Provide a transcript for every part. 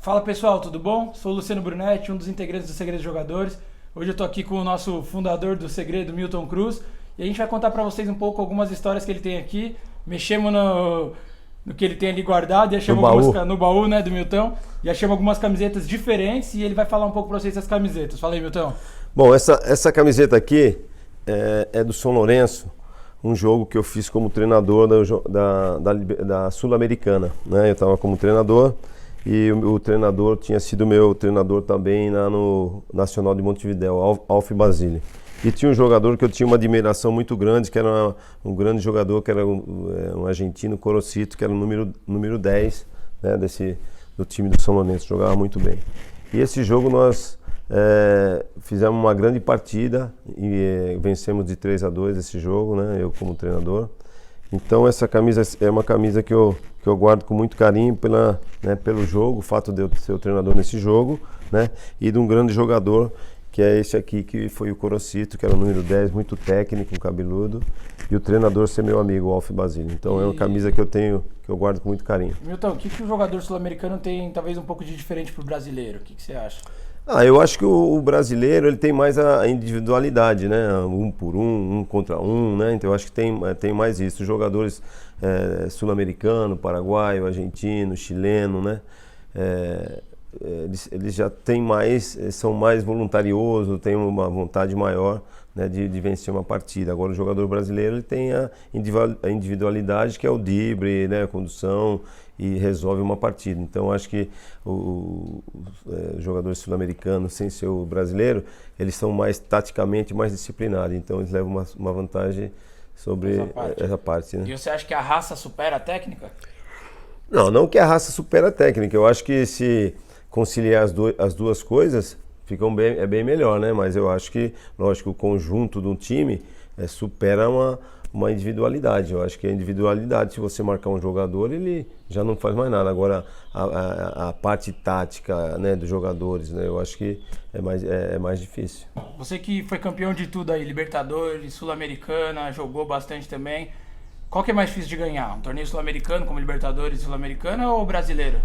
Fala pessoal, tudo bom? Sou o Luciano Brunetti, um dos integrantes do Segredo de Jogadores. Hoje eu tô aqui com o nosso fundador do Segredo, Milton Cruz, e a gente vai contar para vocês um pouco algumas histórias que ele tem aqui. Mexemos no que ele tem ali guardado e achamos no baú, né, do Milton, e achamos algumas camisetas diferentes e ele vai falar um pouco para vocês das camisetas. Fala aí, Milton. Bom, essa camiseta aqui é do São Lourenço, um jogo que eu fiz como treinador da Sul-Americana, né? Eu estava como treinador e o treinador tinha sido meu treinador também lá no Nacional de Montevidéu, Alf Basile. E tinha um jogador que eu tinha uma admiração muito grande, que era um grande jogador, que era um argentino, Corocito, que era o número 10, né, do time do São Lourenço, jogava muito bem. E esse jogo nós fizemos uma grande partida e vencemos de 3-2 esse jogo, né, eu como treinador. Então essa camisa é uma camisa que eu guardo com muito carinho pelo jogo, o fato de eu ser o treinador nesse jogo, né, e de um grande jogador, que é esse aqui, que foi o Corocito, que era o número 10, muito técnico, cabeludo, e o treinador ser meu amigo, o Alf Basile. Então é uma camisa que eu guardo com muito carinho. Milton, o que o jogador sul-americano tem talvez um pouco de diferente pro brasileiro? O que você acha? Eu acho que o brasileiro ele tem mais a individualidade, né? Um por um contra um, né? Então eu acho que tem mais isso. Os jogadores sul-americano, paraguaio, argentino, chileno, né? Eles já têm são mais voluntariosos, têm uma vontade maior, né, de vencer uma partida. Agora o jogador brasileiro ele tem a individualidade, que é o drible, né, a condução, e resolve uma partida. Então acho que os jogadores sul-americanos, sem ser o brasileiro, eles são mais taticamente mais disciplinados. Então eles levam uma vantagem sobre essa parte, né? E você acha que a raça supera a técnica? Não que a raça supera a técnica. Eu acho que se conciliar as duas coisas, é bem melhor, né? Mas eu acho que, lógico, o conjunto de um time supera uma individualidade. Eu acho que a individualidade, se você marcar um jogador, ele já não faz mais nada. Agora, a parte tática, né, dos jogadores, né, eu acho que é mais difícil. Você que foi campeão de tudo aí, Libertadores, Sul-Americana, jogou bastante também. Qual que é mais difícil de ganhar? Um torneio sul-americano, como Libertadores e Sul-Americana, ou brasileiro?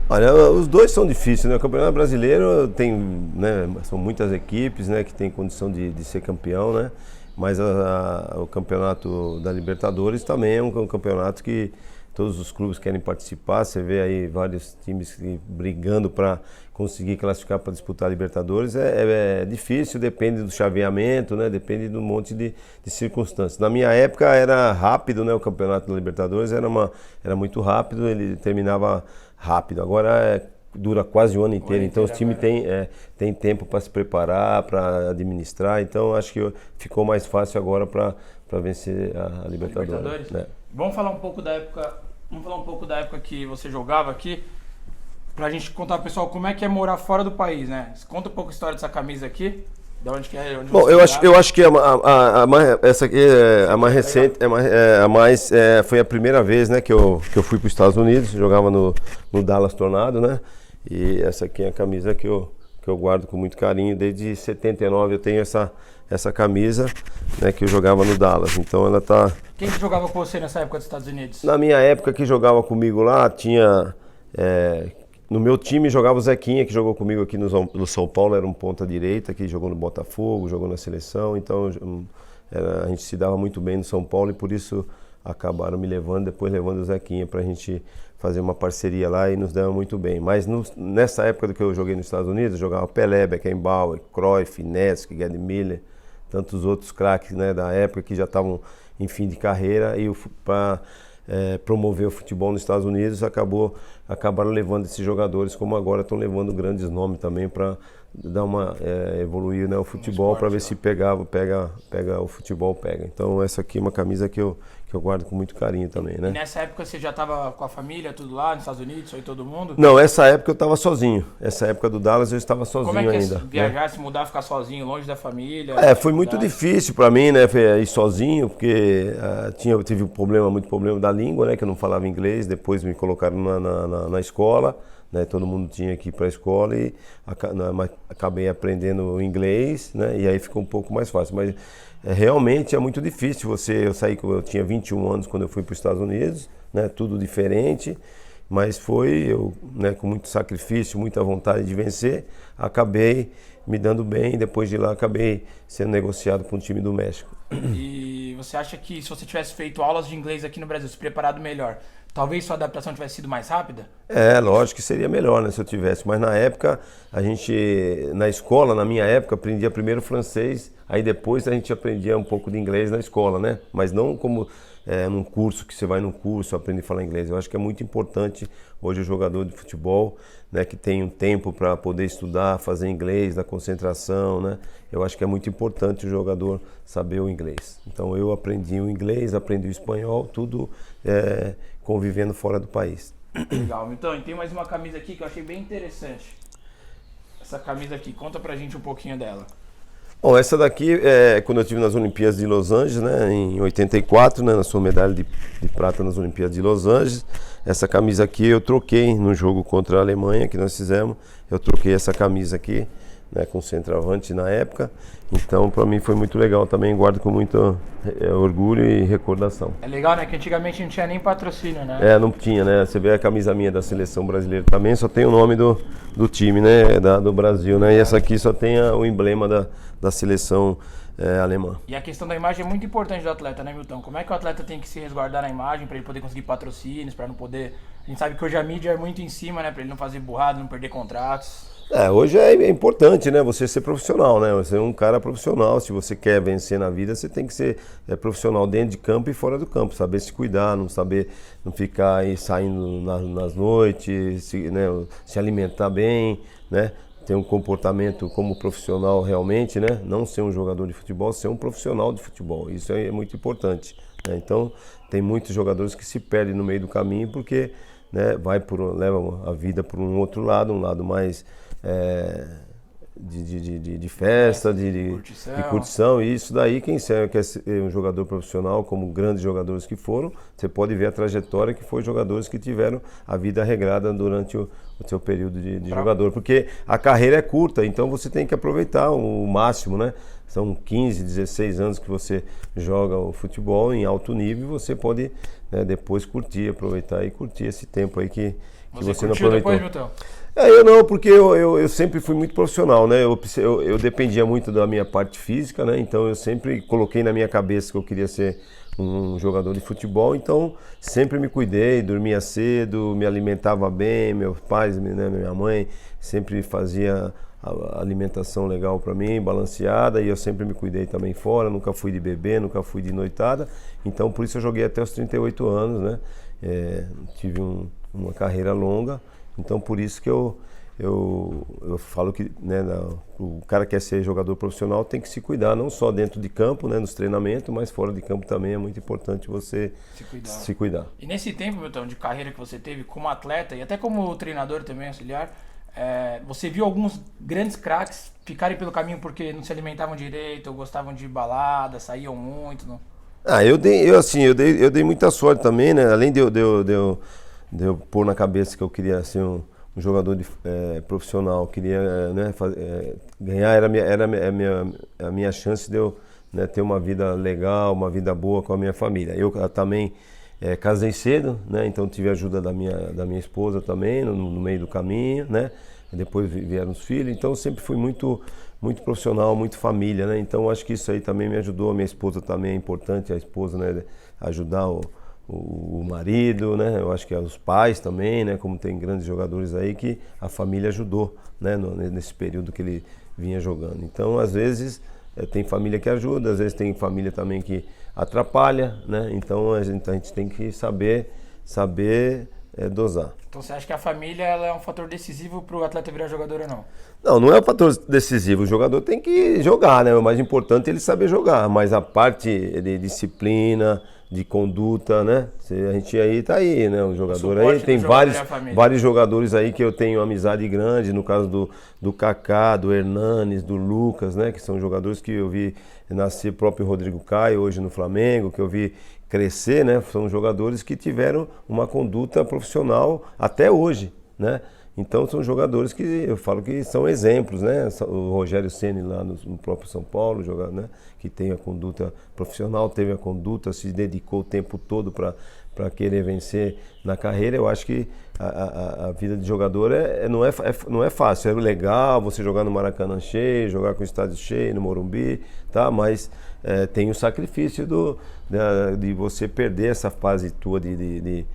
Olha, os dois são difíceis, né? O Campeonato Brasileiro tem, né, são muitas equipes, né, que tem condição de ser campeão, né? Mas o Campeonato da Libertadores também é um campeonato que todos os clubes querem participar. Você vê aí vários times brigando para conseguir classificar para disputar a Libertadores. É difícil, depende do chaveamento, né? Depende de um monte de circunstâncias. Na minha época era rápido, né? O Campeonato da Libertadores era muito rápido, ele terminava rápido. Agora dura quase o ano inteiro, então os times têm tempo para se preparar, para administrar. Então acho que ficou mais fácil agora para vencer a Libertadores. Né? Vamos falar um pouco da época que você jogava aqui, pra gente contar pro pessoal como é que é morar fora do país, né? Conta um pouco a história dessa camisa aqui. Da onde que é? Bom, eu acho que essa aqui é a mais recente, foi a primeira vez, né, que eu fui para os Estados Unidos, jogava no Dallas Tornado, né? E essa aqui é a camisa que eu guardo com muito carinho. Desde 79 eu tenho essa camisa, né, que eu jogava no Dallas. Então ela tá. Quem que jogava com você nessa época dos Estados Unidos? Na minha época que jogava comigo lá, tinha no meu time jogava o Zequinha, que jogou comigo aqui no São Paulo, era um ponta-direita, que jogou no Botafogo, jogou na seleção, então a gente se dava muito bem no São Paulo e por isso acabaram me depois levando o Zequinha pra gente fazer uma parceria lá e nos dava muito bem. Mas nessa época que eu joguei nos Estados Unidos, eu jogava Pelé, Beckenbauer, Cruyff, Nesc, Gerd Müller, tantos outros craques, né, da época que já estavam em fim de carreira e para promover o futebol nos Estados Unidos acabaram levando esses jogadores, como agora estão levando grandes nomes também para dar evoluir, né, o futebol, para ver se pega o futebol pega. Então essa aqui é uma camisa que eu guardo com muito carinho também, né? E nessa época você já estava com a família, tudo lá nos Estados Unidos, foi todo mundo? Não, essa época eu estava sozinho. Essa época do Dallas eu estava sozinho ainda. Como é que ainda, viajar, né? Se mudar, ficar sozinho, longe da família? Foi muito difícil para mim, né, ir sozinho, porque tive muito problema da língua, né, que eu não falava inglês. Depois me colocaram na escola, né, todo mundo tinha que ir para a escola e acabei aprendendo inglês, né, e aí ficou um pouco mais fácil. Mas realmente é muito difícil eu tinha 21 anos quando eu fui para os Estados Unidos, né, tudo diferente. mas eu, né, com muito sacrifício, muita vontade de vencer, acabei me dando bem e depois de lá acabei sendo negociado para um time do México. E você acha que se você tivesse feito aulas de inglês aqui no Brasil, se preparado melhor, talvez sua adaptação tivesse sido mais rápida? Lógico que seria melhor, né, se eu tivesse, mas na época, na escola, na minha época, aprendia primeiro francês, aí depois a gente aprendia um pouco de inglês na escola, né? Mas não como num curso, que você vai num curso, aprende a falar inglês. Eu acho que é muito importante hoje o jogador de futebol, né, que tem um tempo para poder estudar, fazer inglês, da concentração, né? Eu acho que é muito importante o jogador saber o inglês. Então eu aprendi o inglês, aprendi o espanhol, tudo convivendo fora do país. Legal, então, e tem mais uma camisa aqui que eu achei bem interessante. Essa camisa aqui, conta pra gente um pouquinho dela. Bom, essa daqui quando eu estive nas Olimpíadas de Los Angeles, né, em 84, né, na sua medalha de prata nas Olimpíadas de Los Angeles. Essa camisa aqui eu troquei no jogo contra a Alemanha que nós fizemos. Eu troquei essa camisa aqui, né, com centroavante na época. Então, para mim foi muito legal também, guardo com muito orgulho e recordação. É legal, né, que antigamente não tinha nem patrocínio, né? Não tinha, né? Você vê a camisa minha da seleção brasileira também, só tem o nome do time, né, do Brasil, né? E essa aqui só tem o emblema da seleção alemã. E a questão da imagem é muito importante do atleta, né, Milton? Como é que o atleta tem que se resguardar na imagem para ele poder conseguir patrocínios, para não poder... A gente sabe que hoje a mídia é muito em cima, né, para ele não fazer burrada, não perder contratos. Hoje é importante, né, você ser profissional, né? Você é um cara profissional, se você quer vencer na vida, você tem que ser profissional dentro de campo e fora do campo, saber se cuidar, não ficar aí saindo nas noites, se alimentar bem, né? Ter um comportamento como profissional realmente, né? Não ser um jogador de futebol, ser um profissional de futebol, isso é muito importante, né? Então, tem muitos jogadores que se perdem no meio do caminho porque, né, leva a vida por um outro lado, um lado mais... de festa, de curtição, e isso daí, quem quer ser um jogador profissional, como grandes jogadores que foram, você pode ver a trajetória que foi jogadores que tiveram a vida regrada durante o seu período de jogador, porque a carreira é curta, então você tem que aproveitar o máximo, né? São 15, 16 anos que você joga o futebol em alto nível e você pode, né, depois aproveitar e curtir esse tempo aí que você não aproveitou. Depois, Milton? Eu não, porque eu sempre fui muito profissional, né? Eu dependia muito da minha parte física, né? Então eu sempre coloquei na minha cabeça que eu queria ser um jogador de futebol, então sempre me cuidei, dormia cedo, me alimentava bem, meus pais, né, minha mãe sempre fazia a alimentação legal para mim, balanceada, e eu sempre me cuidei também fora, nunca fui de beber, nunca fui de noitada, então por isso eu joguei até os 38 anos, né? Tive uma carreira longa. Então, por isso que eu falo que, né, o cara que quer ser jogador profissional tem que se cuidar, não só dentro de campo, né, nos treinamentos, mas fora de campo também é muito importante você se cuidar. E nesse tempo, Milton, de carreira que você teve como atleta e até como treinador também, auxiliar, você viu alguns grandes craques ficarem pelo caminho porque não se alimentavam direito, ou gostavam de balada, saíam muito, não? Eu dei muita sorte também, né, além de eu pôr na cabeça que eu queria ser um jogador profissional, queria, né, ganhar, era a minha chance de eu, né, ter uma vida legal, uma vida boa com a minha família. Eu também casei cedo, né, então tive a ajuda da minha esposa também no meio do caminho, né, depois vieram os filhos, então eu sempre fui muito profissional, muito família, né, então acho que isso aí também me ajudou. A minha esposa também é importante, a esposa, né, ajudar o marido, né? Eu acho que os pais também, né? Como tem grandes jogadores aí que a família ajudou, né? Nesse período que ele vinha jogando. Então, às vezes, tem família que ajuda, às vezes tem família também que atrapalha, né? Então, a gente tem que saber dosar. Então, você acha que a família ela é um fator decisivo para o atleta virar jogador ou não? Não é um fator decisivo. O jogador tem que jogar, né? O mais importante é ele saber jogar, mas a parte de disciplina, de conduta, né? A gente aí tá aí, né? O jogador aí tem vários jogadores aí que eu tenho amizade grande, no caso do Kaká, do Hernanes, do Lucas, né? Que são jogadores que eu vi nascer, próprio Rodrigo Caio hoje no Flamengo, que eu vi crescer, né? São jogadores que tiveram uma conduta profissional até hoje, né? Então são jogadores que eu falo que são exemplos, né? O Rogério Ceni lá no próprio São Paulo, jogador, né? Que tem a conduta profissional, teve a conduta, se dedicou o tempo todo para querer vencer na carreira. Eu acho que a vida de jogador não é fácil. É legal você jogar no Maracanã cheio, jogar com o estádio cheio, no Morumbi, tá? Mas tem o sacrifício de você perder essa fase tua de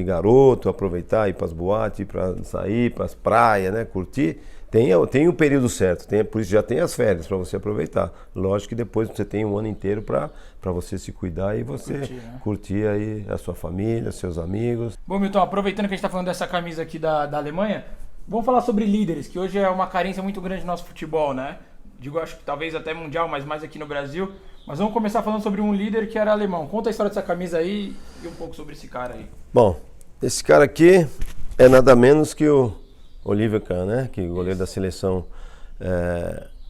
garoto, aproveitar, ir para as boates, ir para sair, para as praias, né? Curtir. Tem o período certo, por isso já tem as férias para você aproveitar. Lógico que depois você tem um ano inteiro para você se cuidar e você curtir aí a sua família, seus amigos. Bom, Milton, aproveitando que a gente está falando dessa camisa aqui da Alemanha, vamos falar sobre líderes, que hoje é uma carência muito grande no nosso futebol, né? Digo, acho que talvez até mundial, mas mais aqui no Brasil. Mas vamos começar falando sobre um líder que era alemão. Conta a história dessa camisa aí e um pouco sobre esse cara aí. Bom, esse cara aqui é nada menos que o Oliver Kahn, né? Que é o goleiro da seleção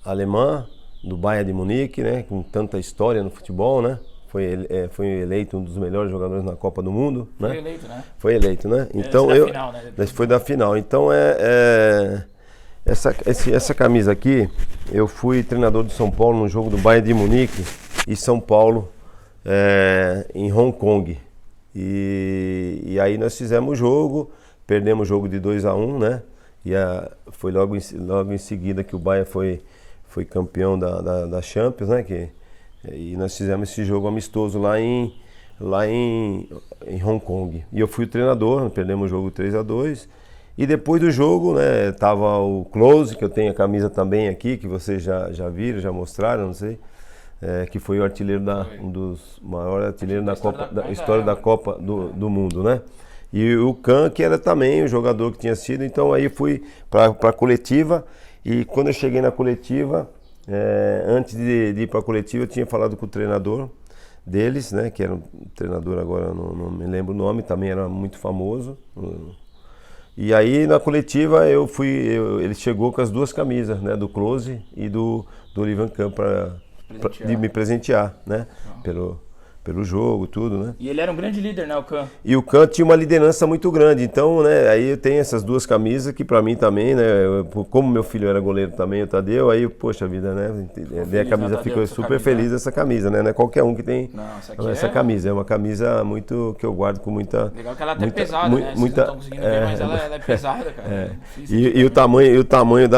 alemã, do Bayern de Munique, né? Com tanta história no futebol, né? Foi eleito um dos melhores jogadores na Copa do Mundo, né? Foi eleito, né? Foi eleito, né? Então final, né? Foi da final. Então essa camisa aqui, eu fui treinador de São Paulo no jogo do Bayern de Munique e São Paulo em Hong Kong. E aí nós fizemos o jogo, perdemos o jogo de 2-1, né? E foi logo em seguida que o Bayern foi campeão da Champions, né? E nós fizemos esse jogo amistoso lá em Hong Kong. E eu fui o treinador, perdemos o jogo 3-2. E depois do jogo, né, tava o Klose, que eu tenho a camisa também aqui, que vocês já viram, já mostraram, não sei. Que foi o artilheiro um dos maiores artilheiros da história da Copa do Mundo, né? E o Kahn, que era também o jogador que tinha sido. Então aí fui para a coletiva, e quando eu cheguei na coletiva, antes de ir para a coletiva, eu tinha falado com o treinador deles, né? Que era um treinador, agora não me lembro o nome, também era muito famoso. E aí na coletiva ele chegou com as duas camisas, né? Do Klose e do Oliver Kahn de me presentear, né? Pelo jogo, tudo, né? E ele era um grande líder, né, o Kahn? E o Kahn tinha uma liderança muito grande, então, né, aí eu tenho essas duas camisas que pra mim também, né, como meu filho era goleiro também, o Tadeu, aí, poxa vida, né, dei a camisa, ficou super feliz dessa camisa, né, não é qualquer um que tem essa camisa, é uma camisa muito, que eu guardo com muita... Legal que ela é até pesada, né, vocês não estão conseguindo ver, mas ela é pesada, cara. E o tamanho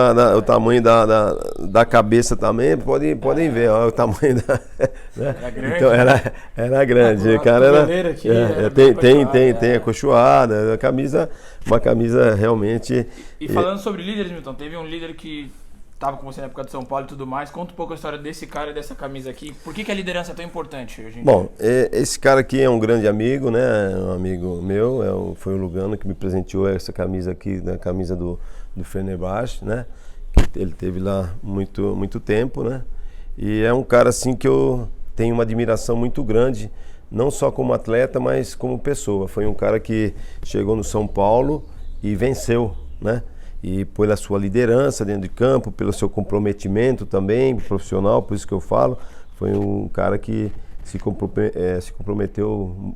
da cabeça também, podem ver, ó, o tamanho da... Né? Era grande, então era grande, o cara era... Aqui, tem acolchoada, uma camisa realmente... E falando sobre líderes, Milton, teve um líder que estava com você na época de São Paulo e tudo mais. Conta um pouco a história desse cara e dessa camisa aqui. Por que a liderança é tão importante hoje em dia? Bom, esse cara aqui é um grande amigo, né? Um amigo meu, foi o Lugano que me presenteou essa camisa aqui, né? Camisa do Fenerbahçe, né? Que ele teve lá muito tempo, né? E é um cara assim que eu tenho uma admiração muito grande, não só como atleta, mas como pessoa. Foi um cara que chegou no São Paulo e venceu, né? E pela sua liderança dentro de campo, pelo seu comprometimento também profissional, por isso que eu falo, foi um cara que se comprometeu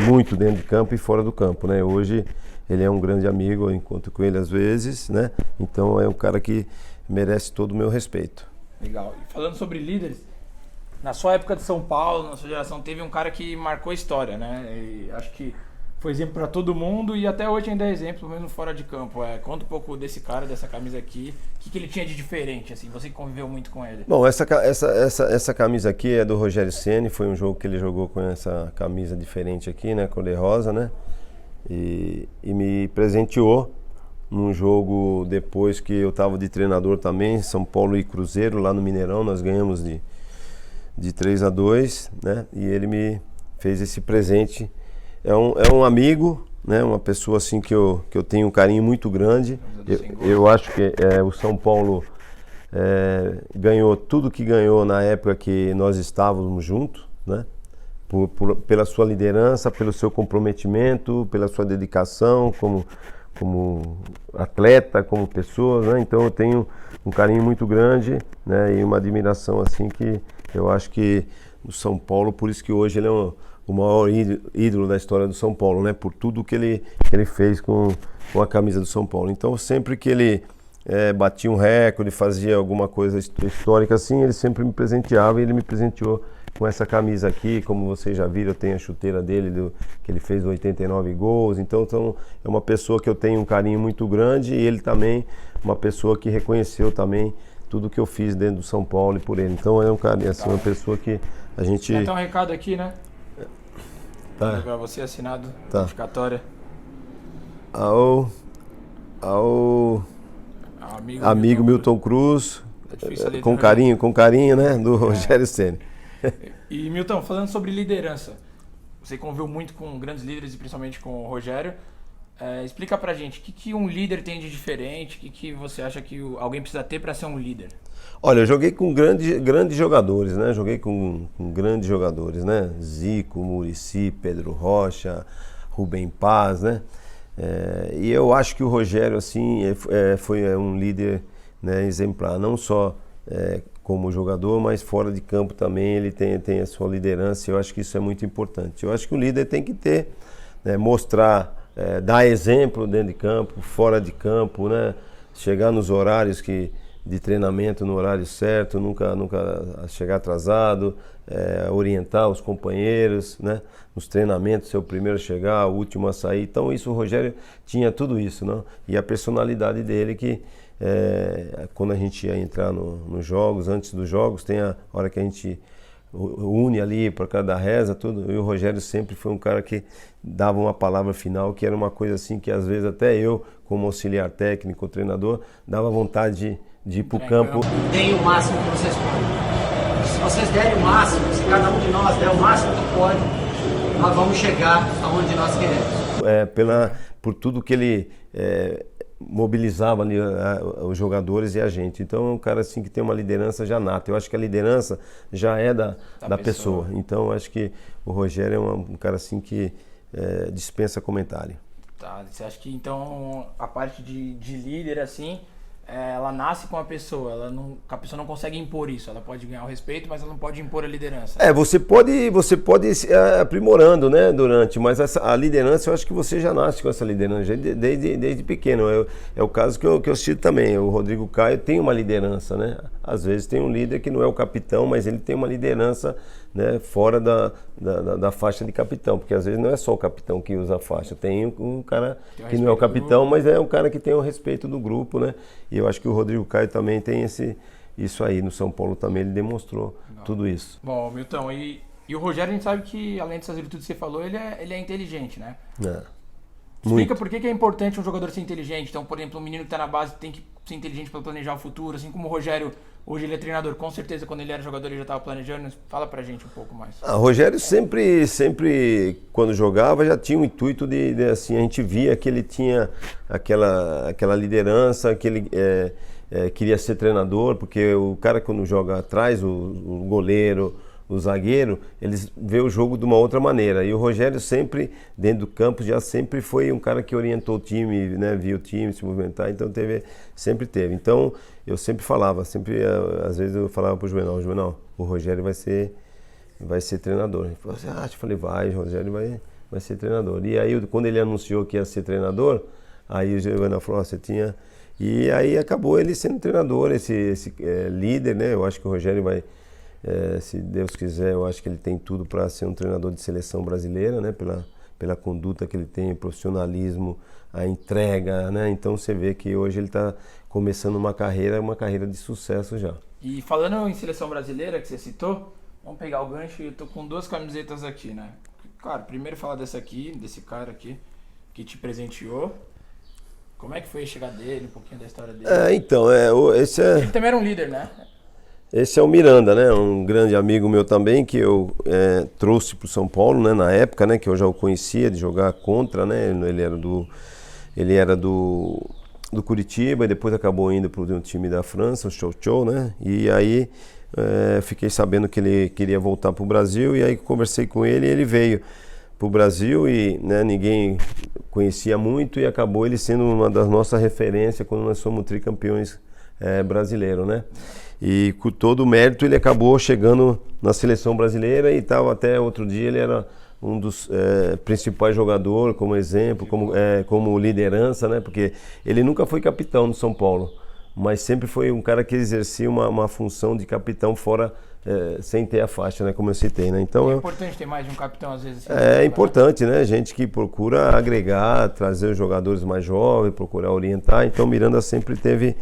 muito dentro de campo e fora do campo, né? Hoje ele é um grande amigo, eu encontro com ele às vezes, né? Então é um cara que merece todo o meu respeito. Legal. E falando sobre líderes, na sua época de São Paulo, na sua geração, teve um cara que marcou a história, né? E acho que foi exemplo para todo mundo e até hoje ainda é exemplo, mesmo fora de campo. Conta um pouco desse cara, dessa camisa aqui. O que ele tinha de diferente, assim? Você que conviveu muito com ele. Bom, essa camisa aqui é do Rogério Ceni. Foi um jogo que ele jogou com essa camisa diferente aqui, né? Cor de rosa, né? E me presenteou num jogo depois que eu estava de treinador também, São Paulo e Cruzeiro, lá no Mineirão. Nós ganhamos de 3-2, né? E ele me fez esse presente. É um amigo, né? Uma pessoa assim que eu tenho um carinho muito grande. Eu acho que o São Paulo ganhou tudo que ganhou na época que nós estávamos juntos, né? Pela sua liderança, pelo seu comprometimento, pela sua dedicação como atleta, como pessoa, né? Então eu tenho um carinho muito grande, né? E uma admiração assim que eu acho que o São Paulo, por isso que hoje ele é o maior ídolo da história do São Paulo, né? Por tudo que ele fez com a camisa do São Paulo. Então sempre que ele batia um recorde, fazia alguma coisa histórica assim, ele sempre me presenteava, e ele me presenteou com essa camisa aqui, como vocês já viram, eu tenho a chuteira dele, que ele fez 89 gols, então é uma pessoa que eu tenho um carinho muito grande e ele também, uma pessoa que reconheceu também tudo que eu fiz dentro do São Paulo e por ele. Então é um cara, assim, uma pessoa que a gente... Vai ter um recado aqui, né? Tá. Pra você assinado, Tá. dedicatória. Ao amigo Milton Cruz, É difícil a letra, com carinho, né, do Rogério Ceni. E Milton, falando sobre liderança, você conviveu muito com grandes líderes e principalmente com o Rogério. Explica pra gente, o que um líder tem de diferente, o que você acha que alguém precisa ter para ser um líder? Olha, eu joguei com grandes jogadores, né? Joguei com grandes jogadores, né? Zico, Muricy, Pedro Rocha, Rubem Paz, né? E eu acho que o Rogério, assim, foi um líder, né, exemplar, não só como jogador, mas fora de campo também ele tem a sua liderança. Eu acho que isso é muito importante. Eu acho que o líder tem que ter, né, mostrar, dar exemplo dentro de campo, fora de campo, né? Chegar nos horários de treinamento no horário certo, nunca chegar atrasado, orientar os companheiros, né? Nos treinamentos, ser o primeiro a chegar, o último a sair. Então isso, o Rogério tinha tudo isso, não? E a personalidade dele que quando a gente ia entrar nos jogos, antes dos jogos, tem a hora que a gente une ali por causa da reza, tudo. E o Rogério sempre foi um cara que dava uma palavra final, que era uma coisa assim que às vezes até eu, como auxiliar técnico, treinador, dava vontade de ir para o campo. Deem o máximo que vocês podem. Se vocês derem o máximo, se cada um de nós der o máximo que pode, nós vamos chegar aonde nós queremos. Por tudo que ele mobilizava ali os jogadores e a gente. Então é um cara assim que tem uma liderança já nata. Eu acho que a liderança já é da pessoa. Então eu acho que o Rogério é um cara assim que dispensa comentário. Tá, você acha que então a parte de líder assim, ela nasce com a pessoa, a pessoa não consegue impor isso, ela pode ganhar o respeito, mas ela não pode impor a liderança. Você pode ir aprimorando, né, mas a liderança, eu acho que você já nasce com essa liderança desde pequeno. É o caso que eu cito também. O Rodrigo Caio tem uma liderança, né? Às vezes tem um líder que não é o capitão, mas ele tem uma liderança, né, fora da faixa de capitão, porque às vezes não é só o capitão que usa a faixa, tem um cara que não é o capitão, mas é um cara que tem o respeito do grupo, né? E eu acho que o Rodrigo Caio também tem isso aí. No São Paulo também ele demonstrou tudo isso. Bom, Milton, e o Rogério, a gente sabe que além dessas virtudes que você falou, ele é inteligente, né? Explica por que é importante um jogador ser inteligente. Então, por exemplo, um menino que está na base tem que ser inteligente para planejar o futuro, assim como o Rogério, hoje ele é treinador, com certeza quando ele era jogador ele já estava planejando. Fala pra gente um pouco mais. O Rogério sempre quando jogava já tinha o intuito de assim, a gente via que ele tinha aquela liderança, que ele queria ser treinador, porque o cara quando joga atrás, o goleiro, o zagueiro, eles vê o jogo de uma outra maneira. E o Rogério sempre, dentro do campo, já sempre foi um cara que orientou o time, né, via o time se movimentar, então sempre teve. Então, eu sempre falava, às vezes eu falava pro Juvenal, o Rogério vai ser treinador. Ele falou assim, eu falei, o Rogério vai ser treinador. E aí, quando ele anunciou que ia ser treinador, aí o Juvenal falou, você tinha... E aí acabou ele sendo treinador, esse líder, né? Eu acho que o Rogério vai... se Deus quiser, eu acho que ele tem tudo para ser um treinador de seleção brasileira, né? Pela conduta que ele tem, o profissionalismo, a entrega, né? Então você vê que hoje ele está começando uma carreira de sucesso já. E falando em seleção brasileira, que você citou, vamos pegar o gancho. Eu tô com 2 camisetas aqui, né? Claro, primeiro falar desse cara aqui, que te presenteou. Como é que foi a chegada dele, um pouquinho da história dele? Ele também era um líder, né? Esse é o Miranda, né? Um grande amigo meu também, que eu trouxe para o São Paulo, né? Na época, né? Que eu já o conhecia de jogar contra, né? Ele era do Curitiba e depois acabou indo para o time da França, o Chow, né? E aí fiquei sabendo que ele queria voltar para o Brasil e aí conversei com ele e ele veio para o Brasil e, né, ninguém conhecia muito e acabou ele sendo uma das nossas referências quando nós somos tricampeões brasileiros, né? E com todo o mérito ele acabou chegando na seleção brasileira e tal, até outro dia ele era um dos principais jogadores, como exemplo, como liderança, né? Porque ele nunca foi capitão do São Paulo, mas sempre foi um cara que exercia uma função de capitão fora, sem ter a faixa, né, como eu citei, né? Então, é importante ter mais de um capitão às vezes. É importante, né? Gente que procura agregar, trazer os jogadores mais jovens, procurar orientar. Então, Miranda sempre teve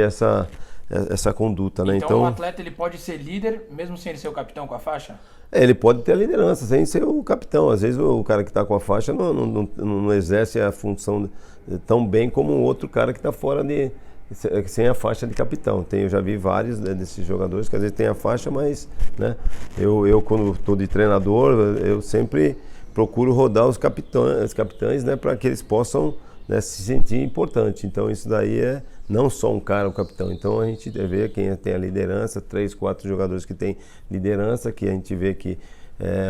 essa conduta, né? Então, o atleta ele pode ser líder mesmo sem ele ser o capitão com a faixa? Ele pode ter a liderança sem ser o capitão. Às vezes o cara que está com a faixa não exerce a função tão bem como o outro cara que está fora sem a faixa de capitão. Eu já vi vários, né, desses jogadores que às vezes tem a faixa, mas, né, eu quando estou de treinador, eu sempre procuro rodar os capitães, né, para que eles possam, né, se sentir importante. Então isso daí não só um cara o capitão. Então a gente vê quem tem a liderança, 3, 4 jogadores que tem liderança, que a gente vê que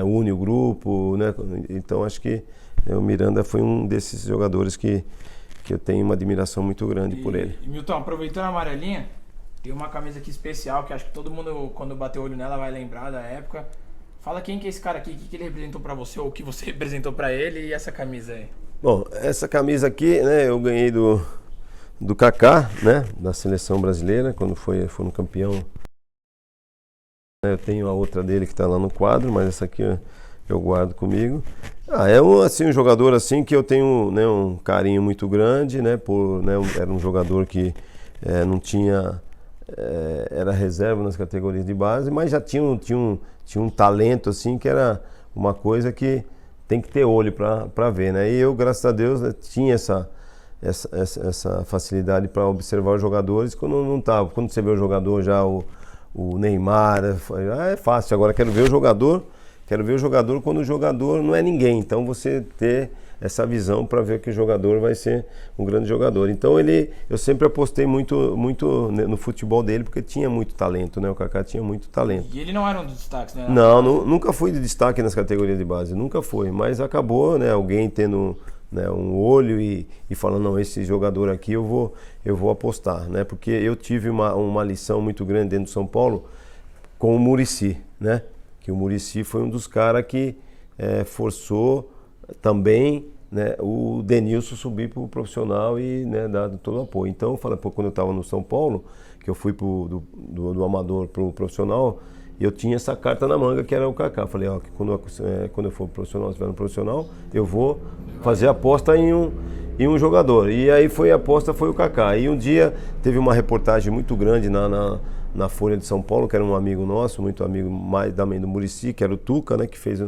une o grupo, né? Então acho que o Miranda foi um desses jogadores que eu tenho uma admiração muito grande por ele. E Milton, aproveitando a amarelinha, tem uma camisa aqui especial que acho que todo mundo, quando bater o olho nela, vai lembrar da época. Fala quem que é esse cara aqui, o que ele representou pra você, ou o que você representou pra ele, e essa camisa aí. Bom, essa camisa aqui, né, eu ganhei do Kaká, né, da seleção brasileira, quando foi no campeão. Eu tenho a outra dele que está lá no quadro, mas essa aqui eu guardo comigo. Um jogador assim que eu tenho, né, um carinho muito grande, né, era um jogador que não tinha, era reserva nas categorias de base, mas já tinha um talento assim que era uma coisa que tem que ter olho para ver, né? E eu, graças a Deus, né, tinha essa facilidade para observar os jogadores quando não estava. Quando você vê o jogador já, o Neymar, é fácil. Agora quero ver o jogador quando o jogador não é ninguém. Então você ter essa visão para ver que o jogador vai ser um grande jogador. Então eu sempre apostei muito no futebol dele, porque tinha muito talento, né? O Kaká tinha muito talento. E ele não era um dos destaques, né? Não, nunca fui de destaque nas categorias de base, nunca foi. Mas acabou, né, alguém tendo, né, um olho e falando, não, esse jogador aqui eu vou apostar, né? Porque eu tive uma lição muito grande dentro do São Paulo com o Muricy, né? Que o Muricy foi um dos caras que forçou também, né, o Denilson subir para o profissional e, né, dar todo o apoio. Então, quando eu estava no São Paulo, que eu fui do amador para o profissional, eu tinha essa carta na manga que era o Kaká. Falei, que quando eu for profissional, estiver no profissional, eu vou fazer aposta em um jogador. E aí a aposta foi o Kaká. E um dia teve uma reportagem muito grande na Folha de São Paulo, que era um amigo nosso, muito amigo mais também do Muricy, que era o Tuca, né, que fez.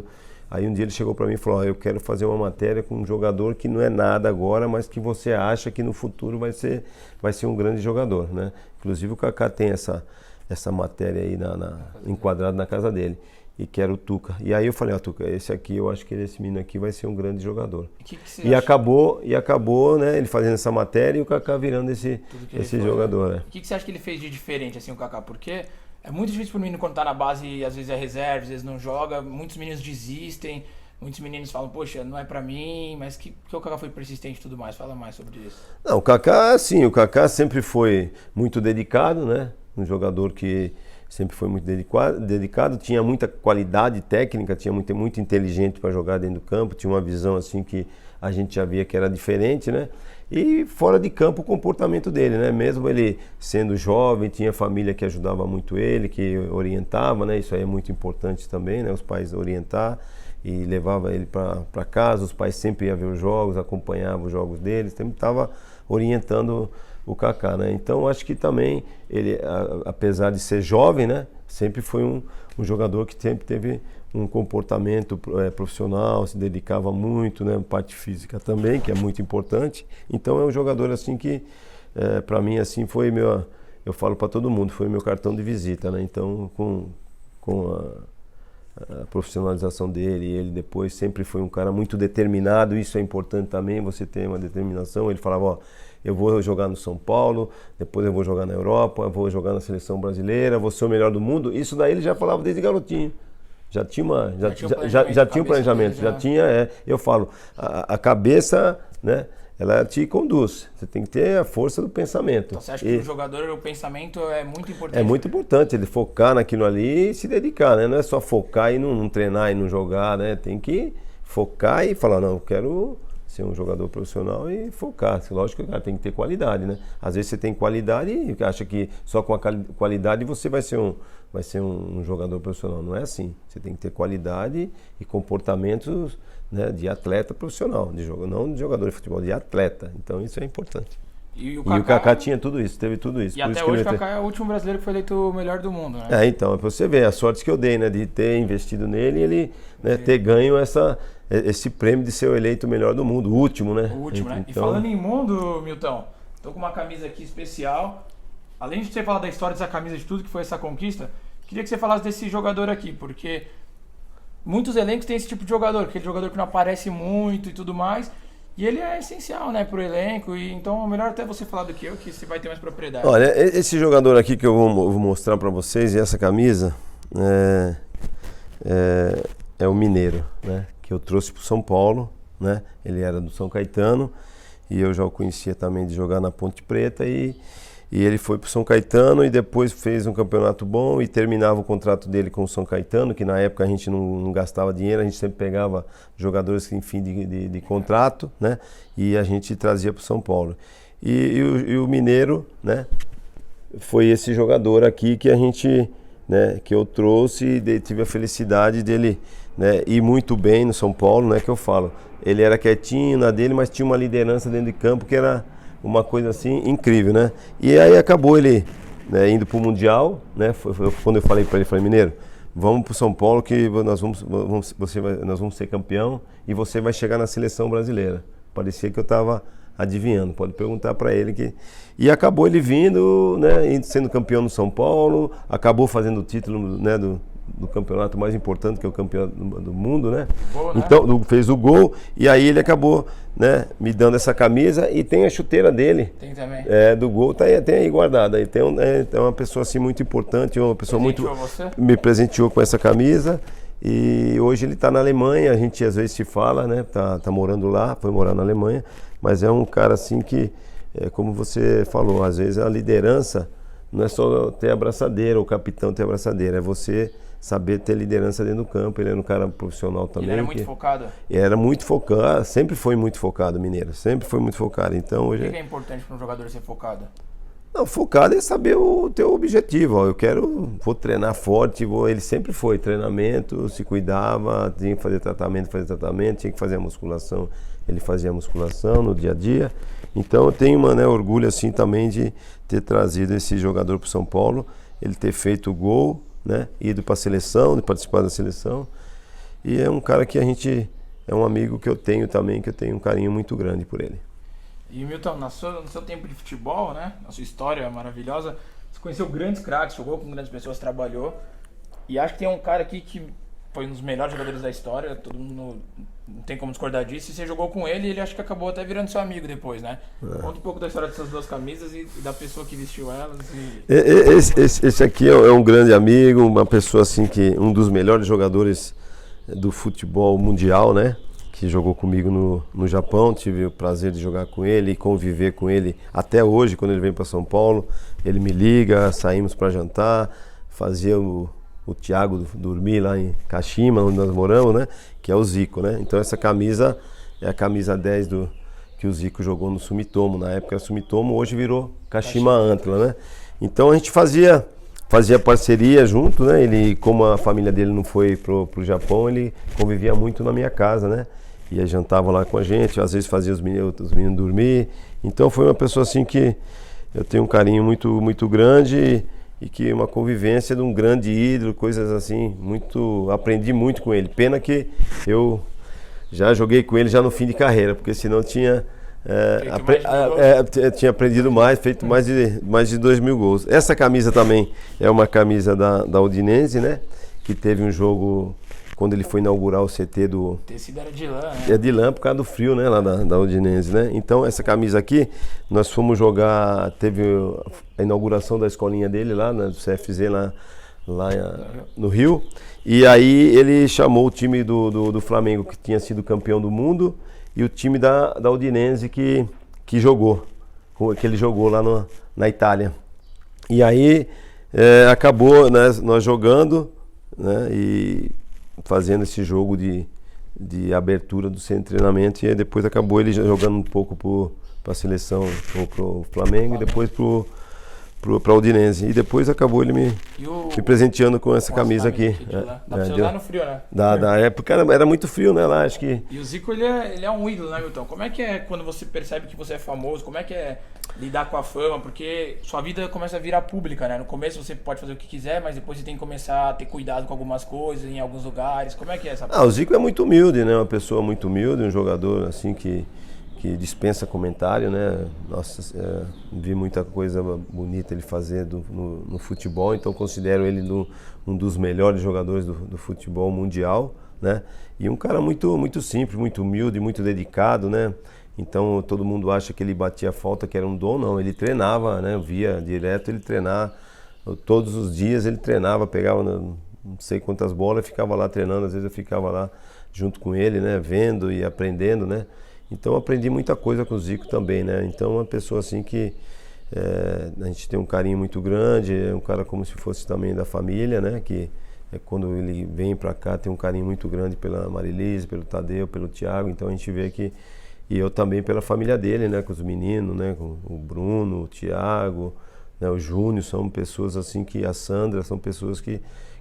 Aí um dia ele chegou para mim e falou, eu quero fazer uma matéria com um jogador que não é nada agora, mas que você acha que no futuro vai ser um grande jogador, né? Inclusive o Kaká tem essa matéria aí enquadrada na casa dele, e que era o Tuca. E aí eu falei, Tuca, eu acho que esse menino aqui vai ser um grande jogador. E acabou, né, ele fazendo essa matéria e o Kaká virando esse jogador. Né? O que você acha que ele fez de diferente, assim, o Kaká? Porque é muito difícil para o menino quando tá na base e às vezes é reserva, às vezes não joga, muitos meninos desistem, muitos meninos falam, poxa, não é para mim, mas que o Kaká foi persistente e tudo mais. Fala mais sobre isso. Não, o Kaká sempre foi muito dedicado, né? Um jogador que sempre foi muito dedicado, tinha muita qualidade técnica, tinha muito inteligente para jogar dentro do campo, tinha uma visão assim que a gente já via que era diferente, né? E fora de campo o comportamento dele, né? Mesmo ele sendo jovem, tinha família que ajudava muito ele, que orientava, né? Isso aí é muito importante também, né? Os pais orientar e levava ele para casa, os pais sempre iam ver os jogos, acompanhavam os jogos dele, sempre estava orientando o Kaká, né? Então acho que também ele, apesar de ser jovem, né, sempre foi um jogador que sempre teve um comportamento profissional, se dedicava muito, né, parte física também, que é muito importante. Então é um jogador assim que para mim assim foi eu falo para todo mundo, foi meu cartão de visita, né? Então com a profissionalização dele, ele depois sempre foi um cara muito determinado. Isso é importante também, você ter uma determinação. Ele falava, eu vou jogar no São Paulo, depois eu vou jogar na Europa, eu vou jogar na seleção brasileira, vou ser o melhor do mundo. Isso daí ele já falava desde garotinho. Já tinha um planejamento, já tinha, eu falo, a cabeça, né, ela te conduz. Você tem que ter a força do pensamento. Então você acha que o jogador, o pensamento é muito importante? É muito importante ele focar naquilo ali e se dedicar, né? Não é só focar e não treinar e não jogar, né? Tem que focar e falar, não, eu quero ser um jogador profissional e focar. Lógico que o cara tem que ter qualidade, né? Às vezes você tem qualidade e acha que só com a qualidade você vai ser um jogador profissional. Não é assim. Você tem que ter qualidade e comportamentos, né, de atleta profissional, não de jogador de futebol, de atleta. Então isso é importante. E o Kaká tinha tudo isso, teve tudo isso. E por até isso que hoje o Kaká é o último brasileiro que foi eleito o melhor do mundo, né? Então, pra você ver a sorte que eu dei, né, de ter investido nele e ele, né, ter ganho esse prêmio de ser o eleito o melhor do mundo, o último, né? O último, né? Então... E falando em mundo, Milton, tô com uma camisa aqui especial. Além de você falar da história dessa camisa, de tudo que foi essa conquista, queria que você falasse desse jogador aqui, porque muitos elencos têm esse tipo de jogador, aquele jogador que não aparece muito e tudo mais. E ele é essencial, né, pro elenco, e então é melhor até você falar do que eu, que você vai ter mais propriedade. Olha, esse jogador aqui que eu vou mostrar para vocês, e essa camisa, é o Mineiro, né, que eu trouxe pro São Paulo, né, ele era do São Caetano, e eu já o conhecia também de jogar na Ponte Preta, e ele foi pro São Caetano e depois fez um campeonato bom e terminava o contrato dele com o São Caetano, que na época a gente não gastava dinheiro, a gente sempre pegava jogadores em fim de contrato, né? E a gente trazia pro São Paulo. E o Mineiro, né? Foi esse jogador aqui que a gente, né? Que eu trouxe e tive a felicidade dele, né, ir muito bem no São Paulo, né? Que eu falo, ele era quietinho na dele, mas tinha uma liderança dentro de campo que era uma coisa assim incrível, né? E aí acabou ele, né, indo pro Mundial, né? Quando eu falei para ele, falei, Mineiro, vamos pro São Paulo que nós vamos ser campeão e você vai chegar na seleção brasileira. Parecia que eu estava adivinhando, pode perguntar para ele que... E acabou ele vindo, né, sendo campeão no São Paulo, acabou fazendo o título, né, do campeonato mais importante, que é o campeão do mundo, né? Gol, né? Então fez o gol e aí ele acabou, né, me dando essa camisa e tem a chuteira dele. Tem também. Do gol, tem aí guardada. E é uma pessoa assim muito importante, uma pessoa Presenteou muito... você? Me presenteou com essa camisa e hoje ele está na Alemanha, a gente às vezes se fala, né? Tá morando lá, foi morar na Alemanha, mas é um cara assim que, como você falou, às vezes a liderança não é só ter a abraçadeira, o capitão ter a abraçadeira, é você saber ter liderança dentro do campo. Ele era um cara profissional também. Ele era muito focado? Era muito focado, sempre foi muito focado, Mineiro, sempre foi muito focado. Então, hoje... O que é importante para um jogador ser focado? Não, focado é saber o teu objetivo. Ó, vou treinar forte, ele sempre foi treinamento, se cuidava, tinha que fazer tratamento, tinha que fazer a musculação, ele fazia a musculação no dia a dia. Então eu tenho orgulho assim também de ter trazido esse jogador para o São Paulo, ele ter feito o gol, né, ido para a seleção, de participar da seleção, e é um cara que é um amigo que eu tenho também, que eu tenho um carinho muito grande por ele. E Milton, no seu tempo de futebol, né, na sua história maravilhosa, você conheceu grandes craques, jogou com grandes pessoas, trabalhou, e acho que tem um cara aqui que foi um dos melhores jogadores da história, todo mundo não tem como discordar disso, e você jogou com ele e ele acho que acabou até virando seu amigo depois, né? Conta um pouco da história dessas duas camisas e da pessoa que vestiu elas. Esse aqui é um grande amigo, uma pessoa assim que, um dos melhores jogadores do futebol mundial, né? Que jogou comigo no Japão, tive o prazer de jogar com ele e conviver com ele até hoje, quando ele vem para São Paulo, ele me liga, saímos para jantar, fazia o Thiago dormir lá em Kashima, onde nós moramos, né? Que é o Zico, né? Então essa camisa é a camisa 10 que o Zico jogou no Sumitomo. Na época era Sumitomo, hoje virou Kashima Antlers, né? Então a gente fazia parceria junto, né? Ele, como a família dele não foi pro Japão, ele convivia muito na minha casa, né? Ia jantava lá com a gente, às vezes fazia os meninos dormir. Então foi uma pessoa assim que eu tenho um carinho muito, muito grande e que uma convivência de um grande ídolo, coisas assim, aprendi muito com ele. Pena que eu já joguei com ele já no fim de carreira, porque senão tinha aprendido mais, feito mais de 2.000 gols. Essa camisa também é uma camisa da Udinese, né? Que teve um jogo quando ele foi inaugurar o CT do... O tecido era de lã, né? É de lã por causa do frio, né? Lá da Udinese, né? Então essa camisa aqui, nós fomos jogar, teve a inauguração da escolinha dele lá, do CFZ lá no Rio. E aí ele chamou o time do Flamengo, que tinha sido campeão do mundo, e o time da Udinese que ele jogou lá na Itália. E aí acabou, né, nós jogando, né, e fazendo esse jogo de de abertura do centro de treinamento, e aí depois acabou ele jogando um pouco para a seleção, ou para o Flamengo, e depois para o Udinese. E depois acabou ele me presenteando com essa camisa aqui. Dá pra você usar no frio, né? Da época era muito frio, né? Lá, acho que... E o Zico, ele é um ídolo, né, Milton? Como é que é quando você percebe que você é famoso? Como é que é lidar com a fama? Porque sua vida começa a virar pública, né? No começo você pode fazer o que quiser, mas depois você tem que começar a ter cuidado com algumas coisas, em alguns lugares. Como é que é essa O Zico é muito humilde, né? Uma pessoa muito humilde, um jogador assim que dispensa comentário, né? Nossa, vi muita coisa bonita ele fazer no futebol, então considero ele um dos melhores jogadores do futebol mundial, né? E um cara muito, muito simples, muito humilde, muito dedicado, né? Então todo mundo acha que ele batia falta, que era um dom, não. Ele treinava, né? Eu via direto ele treinar, todos os dias ele treinava, pegava não sei quantas bolas e ficava lá treinando, às vezes eu ficava lá junto com ele, né? Vendo e aprendendo, né? Então aprendi muita coisa com o Zico também, né? Então uma pessoa assim que a gente tem um carinho muito grande, é um cara como se fosse também da família, né? Que quando ele vem para cá tem um carinho muito grande pela Marilise, pelo Tadeu, pelo Thiago, então a gente vê que... E eu também pela família dele, né? Com os meninos, né? Com o Bruno, o Thiago, né? O Júnior, são pessoas assim que... A Sandra, são pessoas que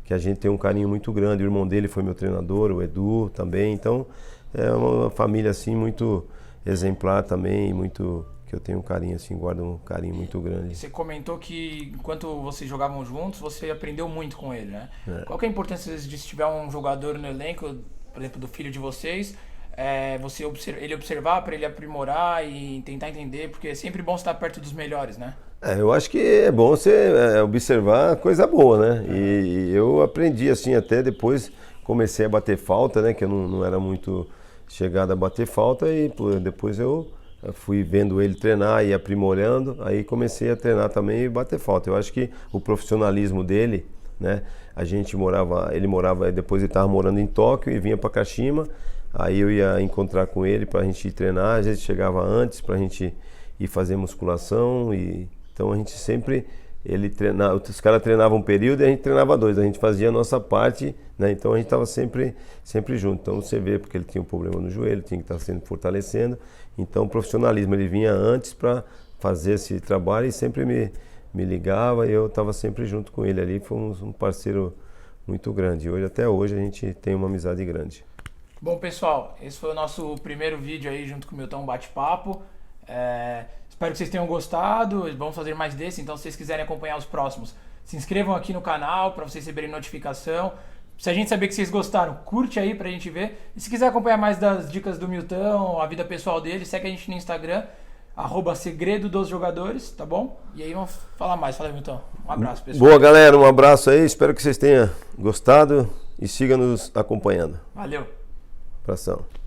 a gente tem um carinho muito grande. O irmão dele foi meu treinador, o Edu também, então... É uma família assim muito exemplar também, muito que eu tenho um carinho assim, guardo um carinho muito grande. E você comentou que enquanto vocês jogavam juntos, você aprendeu muito com ele, né? Qual que é a importância de se tiver um jogador no elenco, por exemplo, do filho de vocês, ele observar para ele aprimorar e tentar entender, porque é sempre bom estar perto dos melhores, né? Eu acho que é bom você observar coisa boa, né? E eu aprendi assim, até depois comecei a bater falta, né? Que eu não era muito chegado a bater falta, e depois eu fui vendo ele treinar e aprimorando, aí comecei a treinar também e bater falta. Eu acho que o profissionalismo dele, né? Ele morava, depois ele estava morando em Tóquio e vinha para Kashima, aí eu ia encontrar com ele para a gente ir treinar, às vezes chegava antes para a gente ir fazer musculação, e então a gente sempre... Ele treinava, os caras treinavam um período e a gente treinava dois, a gente fazia a nossa parte, né? Então a gente estava sempre junto. Então você vê, porque ele tinha um problema no joelho, tinha que estar sendo fortalecendo. Então o profissionalismo, ele vinha antes para fazer esse trabalho e sempre me ligava, e eu estava sempre junto com ele ali. Fomos um parceiro muito grande. Hoje, até hoje a gente tem uma amizade grande. Bom, pessoal, esse foi o nosso primeiro vídeo aí junto com o Milton, bate-papo. Espero que vocês tenham gostado, vamos fazer mais desse, então se vocês quiserem acompanhar os próximos, se inscrevam aqui no canal para vocês receberem notificação. Se a gente saber que vocês gostaram, curte aí pra gente ver. E se quiser acompanhar mais das dicas do Milton, a vida pessoal dele, segue a gente no Instagram, @segredo dos jogadores, tá bom? E aí vamos falar mais. Fala aí, Milton. Um abraço, pessoal. Boa, galera, um abraço aí, espero que vocês tenham gostado e siga nos acompanhando. Valeu. Abração.